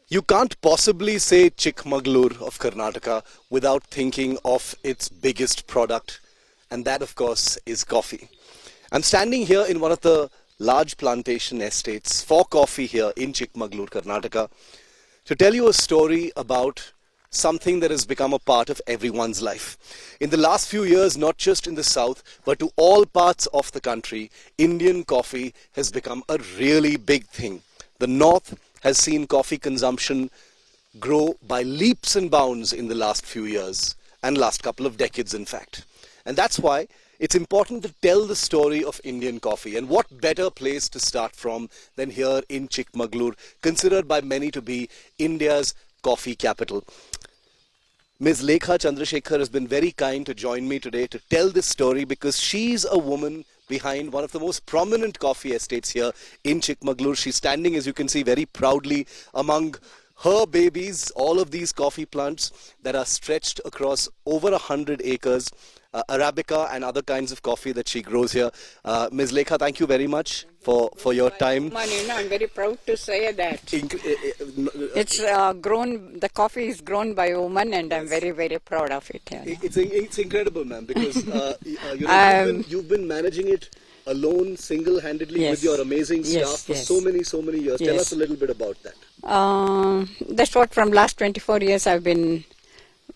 You can't possibly say Chikmagalur of Karnataka without thinking of its biggest product, and that, of course, is coffee. I'm standing here in one of the large plantation estates for coffee here in Chikmagalur, Karnataka, to tell you a story about something that has become a part of everyone's life. In the last few years, not just in the south, but to all parts of the country, Indian coffee has become a really big thing. The north has seen coffee consumption grow by leaps and bounds in the last few years, and last couple of decades, in fact. And that's why it's important to tell the story of Indian coffee. And what better place to start from than here in Chikmagalur, considered by many to be India's coffee capital. Ms. Lekha Chandrashekhar has been very kind to join me today to tell this story, because she's a woman behind one of the most prominent coffee estates here in Chikmagalur. She's standing, as you can see, very proudly among her babies, all of these coffee plants that are stretched across over 100 acres, Arabica and other kinds of coffee that she grows here. Ms. Lekha, thank you very much for your time. I'm very proud to say that. It's grown, the coffee is grown by a woman, and I'm very, very proud of it. It's incredible, ma'am, because you've been managing it alone, single-handedly, with your amazing staff for so many years. Tell us a little bit about that. That's what from last 24 years I've been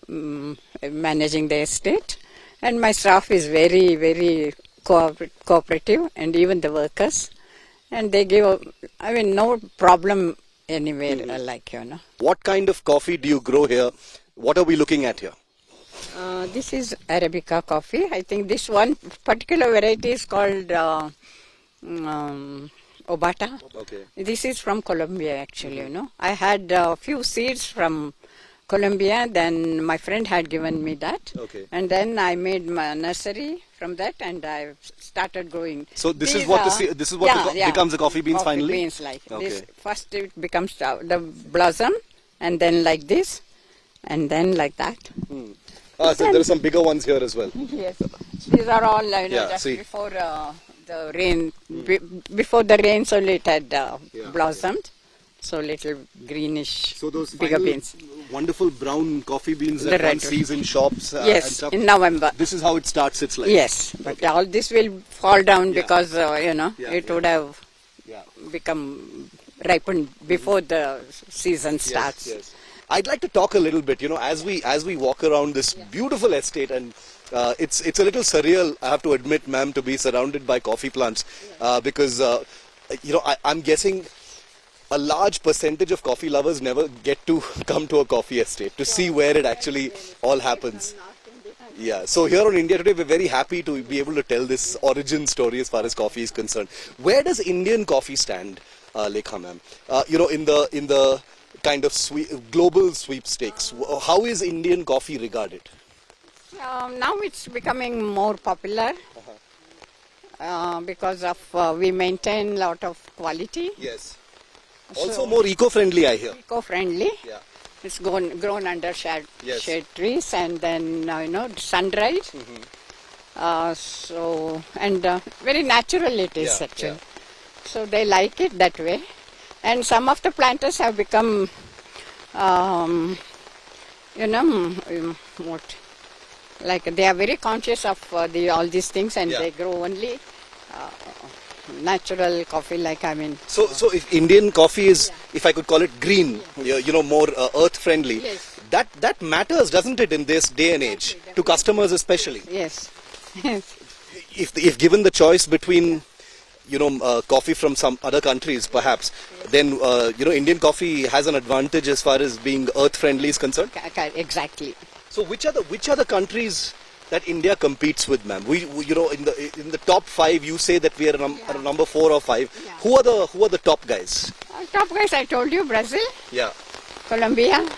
managing the estate, and my staff is very, very cooperative, and even the workers, and they give, no problem anywhere, What kind of coffee do you grow here? What are we looking at here? This is Arabica coffee. I think this one particular variety is called Obata. Okay. This is from Colombia, actually, I had a few seeds from Colombia, then my friend had given me that. Okay. And then I made my nursery from that, and I started growing. So this is what becomes the coffee beans finally? Beans like this. First it becomes the blossom, and then like this, and then like that. So there are some bigger ones here as well. Yes, these are all just before the rain. Before the rain, so it had blossomed. So little greenish, so those bigger beans. Wonderful brown coffee beans that one sees in shops. Yes, and stuff. In November. This is how it starts its life. Yes, but all this will fall down because it would have become ripened before the season starts. Yes. I'd like to talk a little bit, as we walk around this beautiful estate, and it's a little surreal, I have to admit, ma'am, to be surrounded by coffee plants, because I'm guessing a large percentage of coffee lovers never get to come to a coffee estate to see where it actually all happens. Yeah, so here on India Today, we're very happy to be able to tell this origin story as far as coffee is concerned. Where does Indian coffee stand, Lekha ma'am? In the kind of global sweepstakes, how is Indian coffee regarded? Now it's becoming more popular because of we maintain a lot of quality. Yes. Also more eco-friendly, I hear. Eco-friendly. Yeah. It's grown under shade trees, and then sun-dried. Very natural it is actually. Yeah. So they like it that way, and some of the planters have become, they are very conscious of all these things, and they grow only natural coffee, So if Indian coffee is, if I could call it green, more earth friendly, that matters, doesn't it, in this day and age, to customers especially? Yes. If given the choice between coffee from some other countries, perhaps, then Indian coffee has an advantage as far as being earth friendly is concerned. Exactly. So which are the countries that India competes with, ma'am? We in the top 5, you say that we are number 4 or 5. Yeah. Who are the top guys? Top guys, I told you, Brazil. Yeah. Colombia.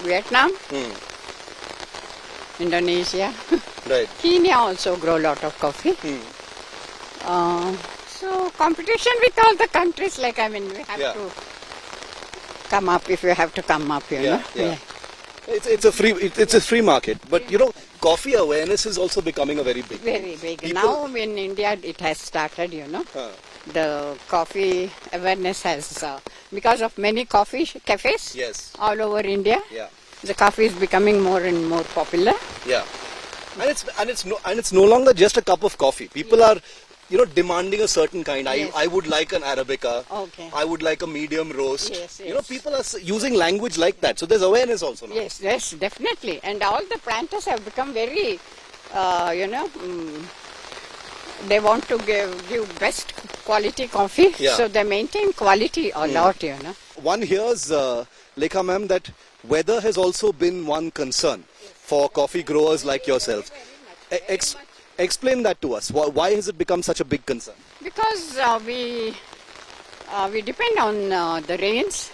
Vietnam. Indonesia. Right. Kenya also grow a lot of coffee. So competition with all the countries, we have to come up if you have to come up, Yeah. It's a free market, but coffee awareness is also becoming a very big thing. Very big. Now in India it has started, the coffee awareness has because of many coffee cafes Yes. all over India. Yeah. The coffee is becoming more and more popular. Yeah. And it's no longer just a cup of coffee. People are, demanding a certain kind. Yes. I would like an Arabica. Okay. I would like a medium roast. Yes, People are using language like that. So there's awareness also now. Yes, definitely. And all the planters have become very, they want to give best quality coffee. Yeah. So they maintain quality a lot, One hears, Lekha ma'am, that weather has also been one concern for coffee growers like yourself. Explain that to us. Why has it become such a big concern? Because we depend on the rains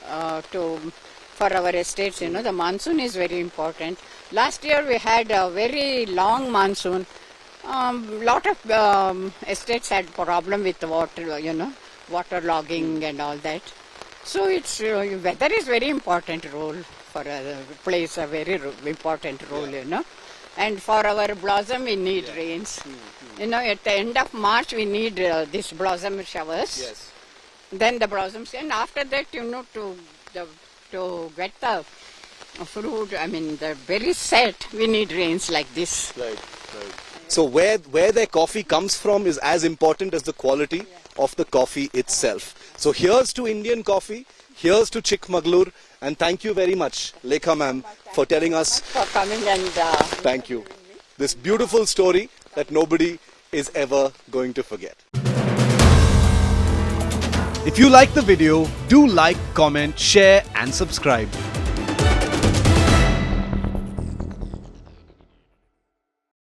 for our estates. The monsoon is very important. Last year we had a very long monsoon. Lot of estates had problem with the water, water logging and all that. So it's weather is very important role for plays a very important role, And for our blossom we need rains. At the end of March we need this blossom showers. Yes. Then the blossoms, and after that, to get the fruit, the berries set, we need rains like this. Right. So where their coffee comes from is as important as the quality of the coffee itself. So here's to Indian coffee, here's to Chikmagalur, and thank you very much, Lekha ma'am, for telling us. For coming and Thank you. This beautiful story that nobody is ever going to forget. If you like the video, do like, comment, share and subscribe.